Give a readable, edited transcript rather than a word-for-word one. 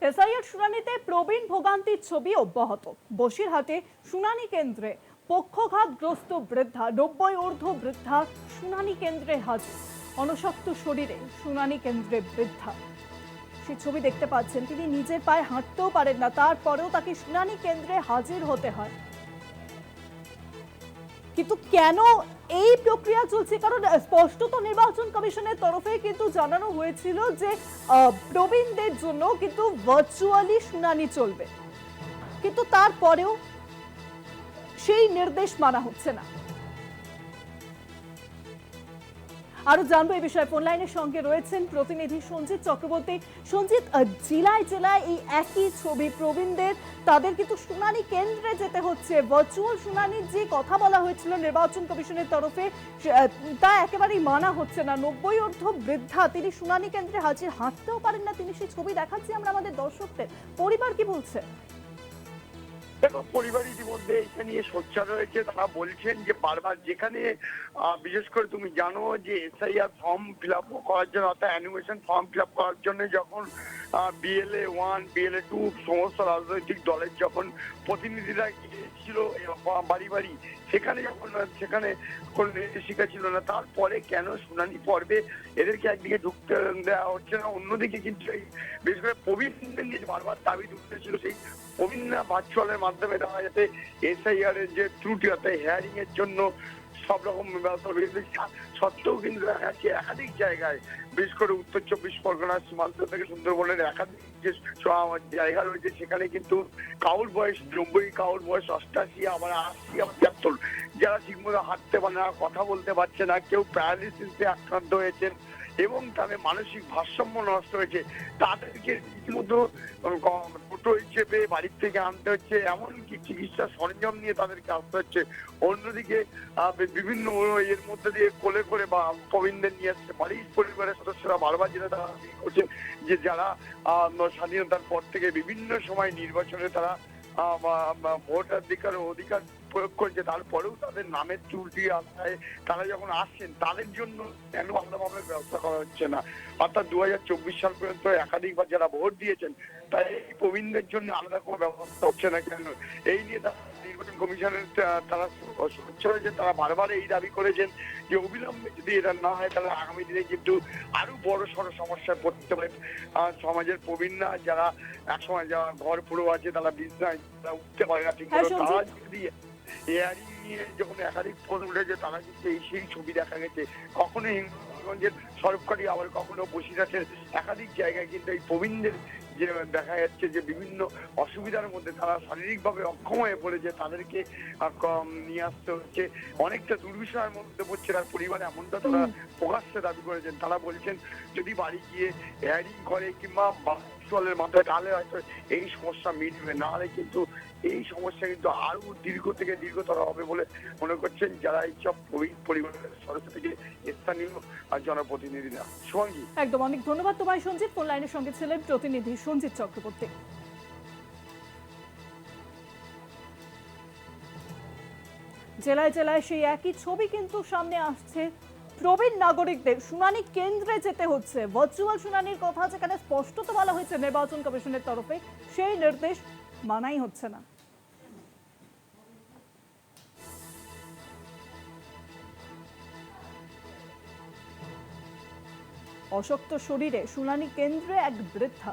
SIR শুনানিতে প্রবীণ ভোগান্তির ছবি অব্যাহত। বসিরহাটে শুনানি কেন্দ্রে পক্ষঘাতগ্রস্ত বৃদ্ধা 90 ঊর্ধ্ব বৃদ্ধা শুনানি কেন্দ্রে হাজির। অনশক্ত শরীরে শুনানি কেন্দ্রে বৃদ্ধা, সেই ছবি দেখতে পাচ্ছেন। তিনি নিজের পায়ে হাঁটতেও পারেন না, তারপরেও তাকে শুনানি কেন্দ্রে হাজির হতে হয়। কিন্তু কেন এই প্রক্রিয়া চলছে? কারণ স্পষ্টত নির্বাচন কমিশনের তরফে কিন্তু জানানো হয়েছিল যে প্রবীণদের জন্য কিন্তু ভার্চুয়ালি শুনানি চলবে, কিন্তু তারপরেও সেই নির্দেশ মানা হচ্ছে না। আরো জানবো এই বিষয়ে ফোন লাইনের সঙ্গে রয়েছেন প্রতিনিধি সঞ্জিত চক্রবর্তী। সঞ্জিত, জেলায় জেলায় এই একই ছবি, প্রবীণদের তাদের কিন্তু শুনানি কেন্দ্রে যেতে হচ্ছে। ভার্চুয়াল শুনানির যে কথা বলা হয়েছিল নির্বাচন কমিশনের তরফে, তা একেবারেই মানা হচ্ছে না। 90 ঊর্ধ্ব বৃদ্ধা, তিনি শুনানি কেন্দ্রে হাজির, হাঁটতেও পারেন না তিনি, সেই ছবি দেখাচ্ছি আমরা আমাদের দর্শকদের। পরিবার কি বলছে? দেখো, পরিবার ইতিমধ্যে এটা নিয়ে সোচ্চার রয়েছে। তারা বলছেন যে বারবার যেখানে বিশেষ করে তুমি জানো যে এসআইআর ফর্ম ফিল আপ করার জন্য, অর্থাৎ অ্যানিমেশন ফর্ম ফিল আপ করার জন্য যখন বিএলএ 1 বিএলএ 2 সমস্ত রাজনৈতিক দলের যখন প্রতিনিধিরা গিয়েছিল বাড়ি বাড়ি, সেখানে কোনো নির্দেশিকা ছিল না। তারপরে কেন শুনানি পর্বে এদেরকে একদিকে ঢুকতে দেওয়া হচ্ছে না, অন্যদিকে কিন্তু বিশেষ করে প্রবীণদের নিয়ে বারবার দাবি ঢুকতেছিল সেই প্রবীণরা ভার্চুয়ালের মাধ্যমে দেওয়া, যাতে এসআইআর এর যে ত্রুটি, অর্থাৎ হেয়ারিং এর জন্য সব রকম ব্যবস্থা সত্ত্বেও কিন্তু দেখা যাচ্ছে একাধিক জায়গায়, বিশেষ করে উত্তর 24 পরগনার সীমান্ত থেকে সুন্দরবনের একাধিক যে জায়গা রয়েছে, সেখানে কিন্তু কাউর বয়স 90, কাউর বয়স 88, আবার 80, আবার 73, যারা ঠিকমতো হাঁটতে পারে না, কথা বলতে পারছে না, কেউ প্যারালিসিসে আক্রান্ত হয়েছেন এবং তাদের মানসিক ভারসাম্য নষ্ট হয়েছে, তাদেরকে রীতিমতো টোটো হিসেবে বাড়ির থেকে আনতে হচ্ছে, এমনকি চিকিৎসা সরঞ্জাম নিয়ে তাদেরকে আসতে হচ্ছে। অন্যদিকে বিভিন্ন এর মধ্যে দিয়ে কোলে করে বা প্রবীণদের নিয়ে আসছে বাড়ির পরিবারের সদস্যরা বারবার যেটা তারা করছে যে যারা স্বাধীনতার পর থেকে বিভিন্ন সময় নির্বাচনে তারা ভোটাধিকার প্রয়োগ করছে, তারপরেও তাদের নামের ত্রুটি আসায় তারা যখন আসছেন তাদের জন্য কেন আলাদাভাবে ব্যবস্থা করা হচ্ছে না। অর্থাৎ 2024 সাল পর্যন্ত একাধিকবার যারা ভোট দিয়েছেন, তাই প্রবীণদের জন্য আলাদা কোনো ব্যবস্থা হচ্ছে না কেন, এই নিয়ে নির্বাচন কমিশনের তারা সোচ্চ হয়েছে। তারা বারবার এই দাবি করেছেন যে অবিলম্বে যদি এটা না হয় তাহলে আগামী দিনে কিন্তু আরো বড় সড় সমস্যায় পড়তে পারে সমাজের প্রবীণরা, যারা একসময় যারা ঘর পুরো আছে, তারা বিছনায় উঠতে পারে না ঠিক মতো, তারা যদি এয়ারিং নিয়ে যখন একাধিক ফোন উঠেছে, তারা কিন্তু সেই ছবি দেখা গেছে কখনো হিঙ্গলগঞ্জের সরবকারী, আবার কখনো বসিরহাটের একাধিক জায়গায় কিন্তু এই প্রবীণদের যে দেখা যাচ্ছে যে বিভিন্ন অসুবিধার মধ্যে তারা শারীরিকভাবে অক্ষম হয়ে পড়েছে, তাদেরকে নিয়ে আসতে হচ্ছে, অনেকটা দুর্বিষয়ের মধ্যে পড়ছে। তার পরিবার এমনটা তারা প্রকাশ্যে দাবি করেছেন। তারা বলছেন যদি বাড়ি গিয়ে এয়ারিং করে কিংবা বাসের মাথায় তাহলে হয়তো এই সমস্যা মিটবে, না হলে কিন্তু এই সমস্যা কিন্তু আরো দীর্ঘ থেকে দীর্ঘতর হবে বলে মনে করছেন যারা এইসব পরিবারের সদস্য থেকে স্থানীয় জনপ্রতিনিধিরা। সঙ্গী একদম, অনেক ধন্যবাদ তোমায় সঞ্জিত। ফোন লাইনের সঙ্গে ছিলেন প্রতিনিধি সঞ্জিত চক্রবর্তী। জেলায় জেলায় সেই একই ছবি কিন্তু সামনে আসছে। প্রবীণ নাগরিকদের শুনানি কেন্দ্রে যেতে হচ্ছে। ভার্চুয়াল শুনানির কথা যেখানে স্পষ্টত বলা হয়েছে নির্বাচন কমিশনের তরফে, সেই নির্দেশ মানাই হচ্ছে না। অশক্ত শরীরে শুনানি কেন্দ্রে এক বৃদ্ধা।